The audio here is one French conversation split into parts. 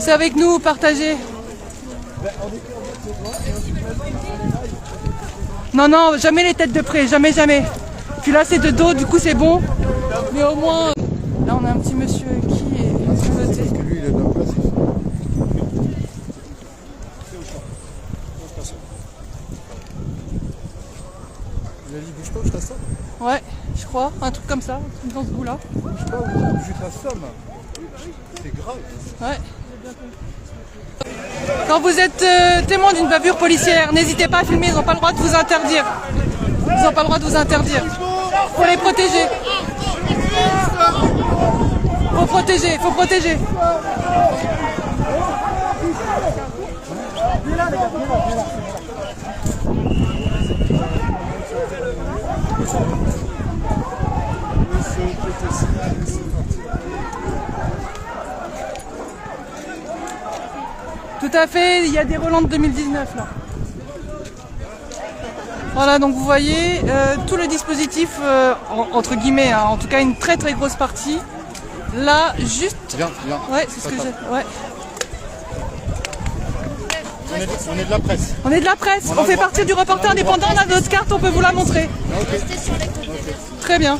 Tous avec nous, partagez. Non, non, jamais les têtes de près, jamais, jamais. Puis là, c'est de dos, du coup, c'est bon. Mais au moins... Là, on a un petit monsieur qui est piloté. Parce que lui, il est dans le passif. Il a dit bouge pas ou je t'assomme. Ouais, je crois, un truc comme ça, dans ce goût-là. Bouge pas ou je t'assomme. C'est grave. Ouais. Quand vous êtes témoin d'une bavure policière, n'hésitez pas à filmer, ils n'ont pas le droit de vous interdire. Ils n'ont pas le droit de vous interdire. Faut les protéger. Faut protéger, faut protéger. Tout à fait, il y a des relents de 2019 là. Voilà, donc vous voyez tout le dispositif, entre guillemets, hein, en tout cas une très très grosse partie. Là, juste... Viens, viens. Ouais, c'est ce que j'ai... Ouais. On est de la presse. On est de la presse, on fait partie du reporter indépendant, on a notre carte, on peut vous la montrer. Okay. Très bien.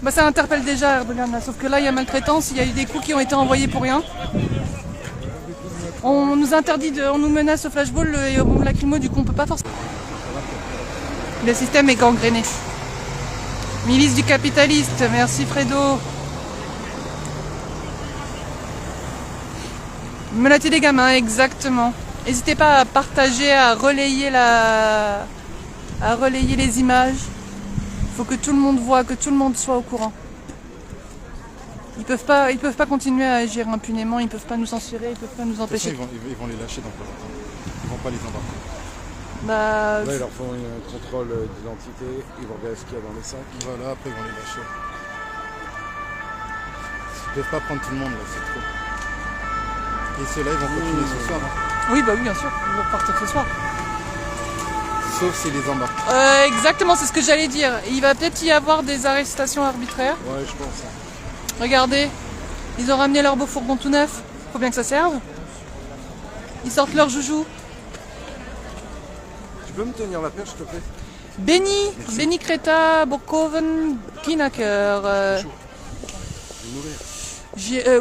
Bah ça interpelle déjà Erdogan là, sauf que là il y a maltraitance, il y a eu des coups qui ont été envoyés pour rien. On nous interdit, on nous menace au flashball et au bombe lacrymo, du coup on peut pas forcément... Le système est gangréné. Milice du capitaliste, merci Fredo. Menotter des gamins, exactement. N'hésitez pas à partager, à relayer les images. Il faut que tout le monde voit, que tout le monde soit au courant. Ils peuvent pas continuer à agir impunément, ils peuvent pas nous censurer, ils peuvent pas nous empêcher. Ils vont les lâcher dans pas longtemps. Ils vont pas les embarquer. Bah, là, ils leur font un contrôle d'identité, ils vont regarder ce qu'il y a dans les sacs. Voilà, après ils vont les lâcher. Ils peuvent pas prendre tout le monde là, c'est trop. Et ceux-là, ils vont continuer ce soir. Hein. Oui, bah oui, bien sûr, ils vont repartir ce soir. Sauf s'ils les embarquent. Exactement, c'est ce que j'allais dire. Il va peut-être y avoir des arrestations arbitraires. Ouais, je pense. Regardez, ils ont ramené leur beau fourgon tout neuf. Faut bien que ça serve. Ils sortent leur joujou. Tu peux me tenir la perche, s'il te plaît? Benny Kreta, Bokoven, Pinaker. Je vais mourir. Oui. Je vais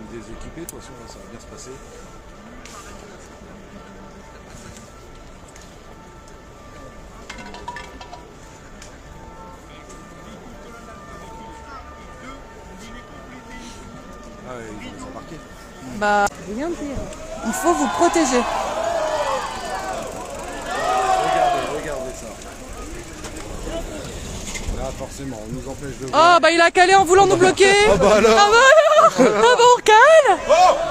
me déséquiper, de toute façon, ça va bien se passer. Ah, ils vont les embarquer. Bah, rien dire. Il faut vous protéger. Regardez ça. Là, forcément, on nous empêche de voir. Ah, bah il a calé en voulant nous bloquer. Ah bah alors. Ah bah alors. Ah bah on cale.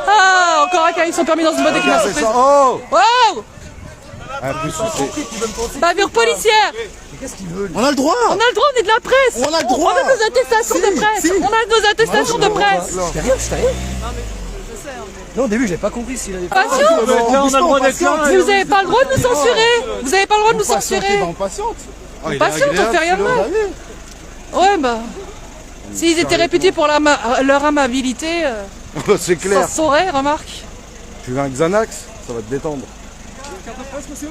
Ah, encore un cas, ils sont permis dans ce mode équipement. Regardez ça. Oh. Wow. En plus, c'est... Bavure policière. Qu'est-ce qu'ils veulent? On a le droit. On a le droit, on est de la presse. On a le droit. On a nos attestations de presse. On a nos attestations de presse. C'est rien. Non, au début, j'avais pas compris s'il avait pas. Patience. On a le droit d'être là. Vous n'avez pas le droit de nous censurer. Vous n'avez pas le droit de nous censurer. On patiente. Patiente, on fait rien de mal. Ouais, bah. S'ils étaient réputés pour leur amabilité, C'est ça clair. se saurait, remarque. Tu veux un Xanax? Ça va te détendre. Carte de presse, monsieur.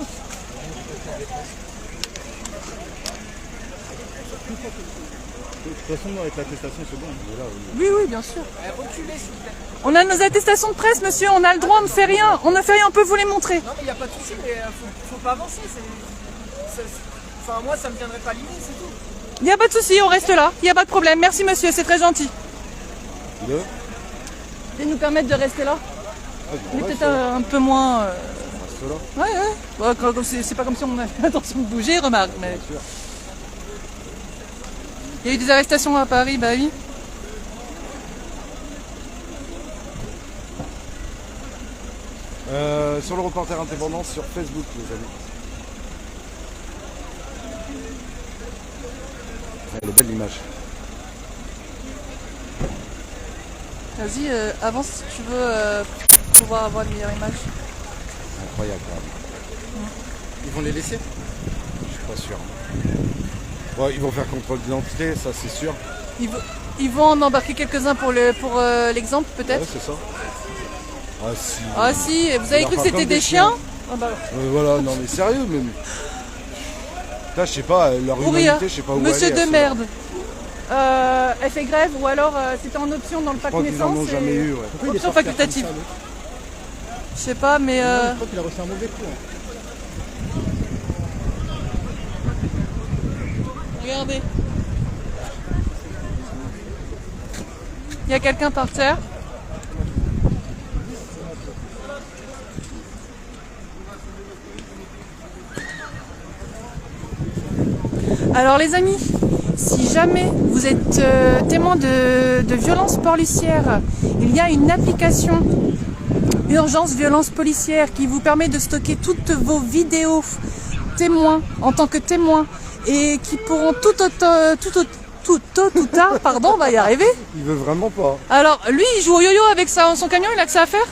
De toute façon, avec l'attestation, c'est bon. Oui, oui, bien sûr. On a nos attestations de presse, monsieur, on a le droit, on ne fait rien. On ne fait rien, on peut vous les montrer. Non mais il n'y a pas de souci, mais faut pas avancer. Enfin moi ça me viendrait pas l'idée, c'est tout. Il n'y a pas de souci, on reste là. Il n'y a pas de problème. Merci, monsieur, c'est très gentil. De nous permettre de rester là. Mais peut-être un peu moins... Ouais, ouais. Ouais, c'est pas comme si on avait l'intention de bouger, remarque. Mais... Il y a eu des arrestations à Paris, bah oui. Sur le reporter indépendant sur Facebook, les amis. Elle est belle l'image. Vas-y, avance si tu veux pouvoir avoir une meilleure image. Incroyable quand même. Ils vont les laisser? suis pas sûr. Bon, ils vont faire contrôle d'identité, ça c'est sûr. Ils vont en embarquer quelques-uns pour l'exemple, peut-être. Ouais, c'est ça. Ah si. Ah si, vous avez cru que c'était des chiens? Ah bah. Voilà, non mais sérieux, mais... Là, je sais pas, leur humanité, je sais pas où Monsieur aller, de merde. Elle fait grève ou alors c'était en option dans le pack Je crois qu'ils en naissance. ont jamais eu, ouais. Option facultative. Je sais pas, mais... Je crois qu'il a reçu un mauvais coup. Hein. Regardez. Il y a quelqu'un par terre. Alors les amis, si jamais vous êtes témoin de violences policières, il y a une application Urgence Violence Policière qui vous permet de stocker toutes vos vidéos témoins en tant que témoin et qui pourront tout tôt ou tard, pardon, on va y arriver. Il veut vraiment pas. Alors lui il joue au yo-yo avec son camion, il a que ça à faire.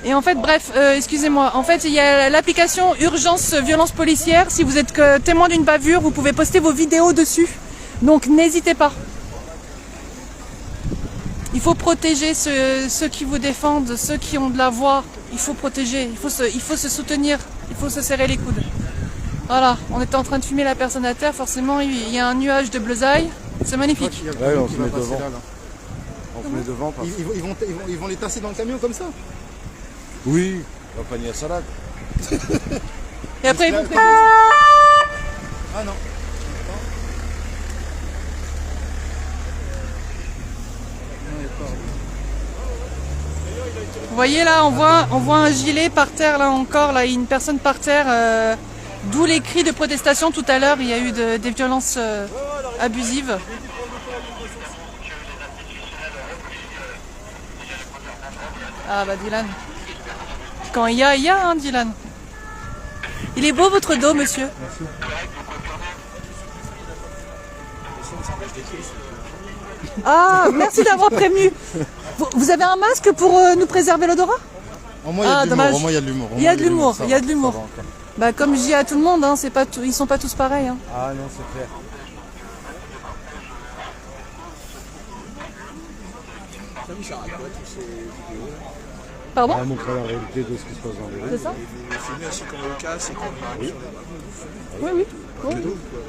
Et en fait, bref, excusez-moi, en fait il y a l'application Urgence Violence Policière. Si vous êtes témoin d'une bavure, vous pouvez poster vos vidéos dessus. Donc n'hésitez pas. Il faut protéger ceux qui vous défendent, ceux qui ont de la voix. Il faut protéger, il faut se soutenir, il faut se serrer les coudes. Voilà, on était en train de fumer la personne à terre, forcément il y a un nuage de bleusaille. C'est magnifique. Ouais, on se met devant. On se met devant parce... Ils vont les tasser dans le camion comme ça? Oui, un panier à salade. Et après ils vont... Ah non. Vous voyez là, on voit un gilet par terre là encore, là, une personne par terre, d'où les cris de protestation tout à l'heure, il y a eu des violences abusives. Ah bah Dylan. Quand il y a, hein Dylan. Il est beau votre dos, monsieur. Merci. Ah, merci d'avoir prévenu. Vous avez un masque pour nous préserver l'odorat? Au moins, il y a de l'humour. dommage. Au moins, il y a de l'humour. Il y a de l'humour, il y a de l'humour. Ça va encore. Bah comme je dis à tout le monde, hein, ils sont pas tous pareils. Hein. Ah non, c'est clair. Pardon? On va montrer la réalité de ce qui se passe dans les rues. C'est ça? Filmer ainsi qu'on le casse et qu'on... Oui, oui. Oui.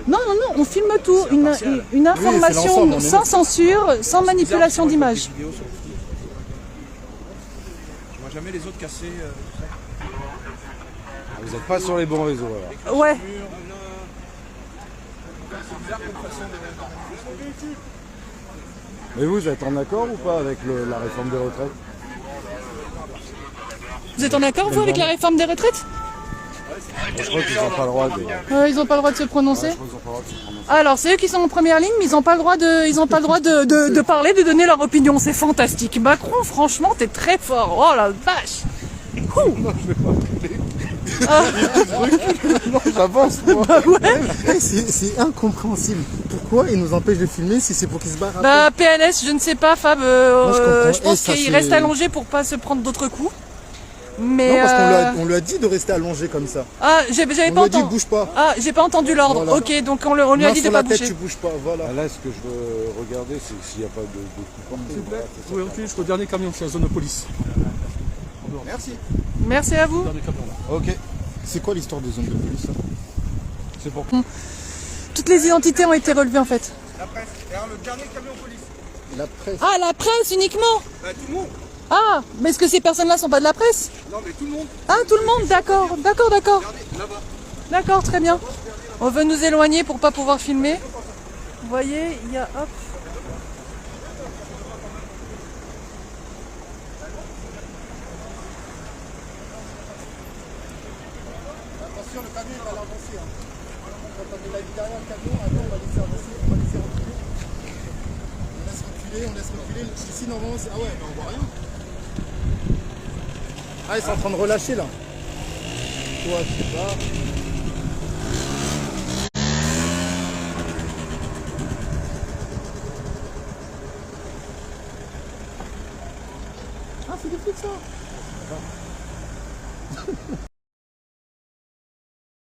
Non, non, non, on filme tout. Une information l'ensemble, on est sans censure, sans manipulation d'image. Je vois jamais les autres casser... Vous n'êtes pas sur les bons réseaux alors. Ouais. Mais vous êtes en accord ou pas avec la réforme des retraites? Vous êtes en accord, vous, avec la réforme des retraites? Je crois qu'ils n'ont pas le droit de... Ils n'ont pas le droit de se prononcer. Je crois qu'ils ont pas le droit de se prononcer. Alors, c'est eux qui sont en première ligne, mais ils n'ont pas le droit de parler, de donner leur opinion. C'est fantastique. Macron, franchement, t'es très fort. Oh la vache. Non, je vais pas appeler. Non, j'avance moi. Hey, c'est incompréhensible. Pourquoi ils nous empêchent de filmer si c'est pour qu'ils se barrent après? Bah, PLS, je ne sais pas, Fab. je je pense ça, qu'il c'est- reste allongé pour pas se prendre d'autres coups. Mais Non, parce qu'on lui a dit de rester allongé comme ça. Ah, j'avais On pas lui a dit entendu. bouge pas. Ah, j'ai pas entendu l'ordre. Voilà. Ok, donc on lui a Main dit de sur pas la tête, bouger. tu bouges pas. Voilà. Là, ce que je veux regarder, c'est s'il n'y a pas de coup porté. S'il vous plaît, vous pouvez reculer jusqu'au dernier camion, c'est la zone de police. Merci. Merci à vous. Dernier camion là. Ok. C'est quoi l'histoire des zones de police là? C'est pour Toutes les identités ont été relevées en fait. La presse. Et alors le dernier camion police. La presse. Ah, la presse uniquement. Bah tout le monde. Ah, mais est-ce que ces personnes-là sont pas de la presse? Non mais tout le monde. Ah, tout le monde, d'accord, d'accord, d'accord. Regardez, là-bas. D'accord, très bien. On veut nous éloigner pour pas pouvoir filmer. Vous voyez, il y a... Hop. Attention, le camion il va l'avancer. Quand on est là derrière le camion, après on va laisser avancer, on va laisser reculer. On laisse reculer. Ici normalement c'est... Ah ouais, mais on voit rien. Ah, ils sont en train de relâcher là. Toi, je sais pas. Ah, c'est des flics ça.